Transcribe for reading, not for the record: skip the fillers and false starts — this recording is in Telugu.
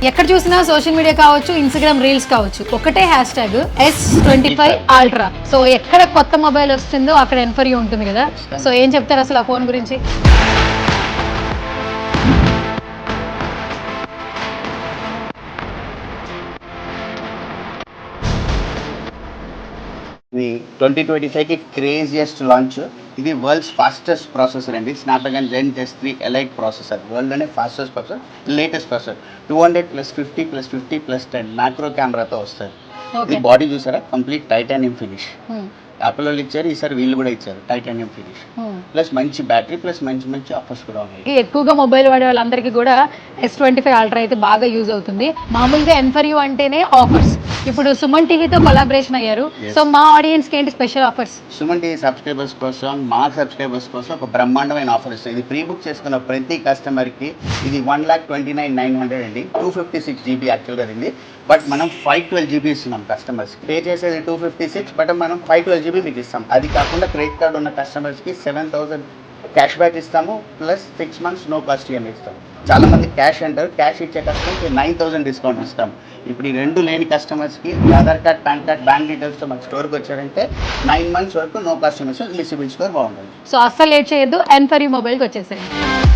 ఎక్కడ చూసినా సోషల్ మీడియా కావచ్చు, ఇన్స్టాగ్రామ్ రీల్స్ కావచ్చు, ఒకటే hash tag S25 Ultra. So ఎక్కడ కొత్త మొబైల్ వస్తుందో అక్కడ ఎన్ఫర్ యూ ఉంటుంది కదా. సో ఏం చెప్తారు అసలు ఆ ఫోన్ గురించి? ఇది 2025కి క్రేజియస్ట్ లాంచ్. ఇది వరల్డ్స్ ఫాస్టెస్ట్ ప్రాసెసర్ అండి. Snapdragon Gen S3 elite processor, వరల్డ్లోనే fastest processor, latest processor. 200+50+50+10 macro కెమెరాతో వస్తుంది. ఇది బాడీ చూసారా, కంప్లీట్ టైటానియం ఫినిష్. యాపిల్ వాళ్ళు ఇచ్చారు, ఈసారి వీళ్ళు కూడా ఇచ్చారు టైటానియం ఫినిష్. ప్లస్ మంచి బ్యాటరీ, ప్లస్ మంచి ఆఫర్స్ కూడా ఉన్నాయి. ఎక్కువగా మొబైల్ వాడే వాళ్ళందరికీ కూడా S25 Ultra అయితే బాగా యూజ్ అవుతుంది. మామూలుగా ఎన్ఫర్ యూ అంటేనే ఆఫర్స్. ఇప్పుడు సుమన్ టీవీతో కొలాబరేషన్ అయ్యారు. సో మా ఆడియన్స్ కి ఏంటి special offers? Suman TV subscribers కోసం, మా సబ్స్క్రైబర్స్ కోసం ఒక బ్రహ్మాండమైన ఆఫర్ ఇస్తుంది. ఇది ప్రీ బుక్ చేసుకున్న ప్రతి కస్టమర్కి ఇది 1,29,900 అండి. 256 GB యాక్చువల్గా ఉంది, బట్ మనం 512 GB ఇస్తున్నాం కస్టమర్స్. పే చేసేది 256, బట్ మనం 512 GB మీకు ఇస్తాం. అది కాకుండా క్రెడిట్ కార్డు ఉన్న కస్టమర్స్కి 7,000 క్యాష్ బ్యాక్ ఇస్తాము, plus 6 months no cost EMI ఇస్తాము. చాలా మంది క్యాష్ అంటారు, క్యాష్ ఇచ్చే కస్టమర్కి 9,000 డిస్కౌంట్ ఇస్తాం. ఇప్పుడు ఈ రెండు లేని కస్టమర్స్కి Aadhaar card, PAN card, bank డీటెయిల్స్తో మన స్టోర్కి వచ్చారంటే 9 months వరకు నో కాస్ట్ ఈఎంఐ. మీ సిబిల్ స్కోర్ బాగుంటుంది. సో అస్సలు లేట్ చేయొద్దు, ఎన్ఫర్ యూ మొబైల్కి వచ్చేసేయండి.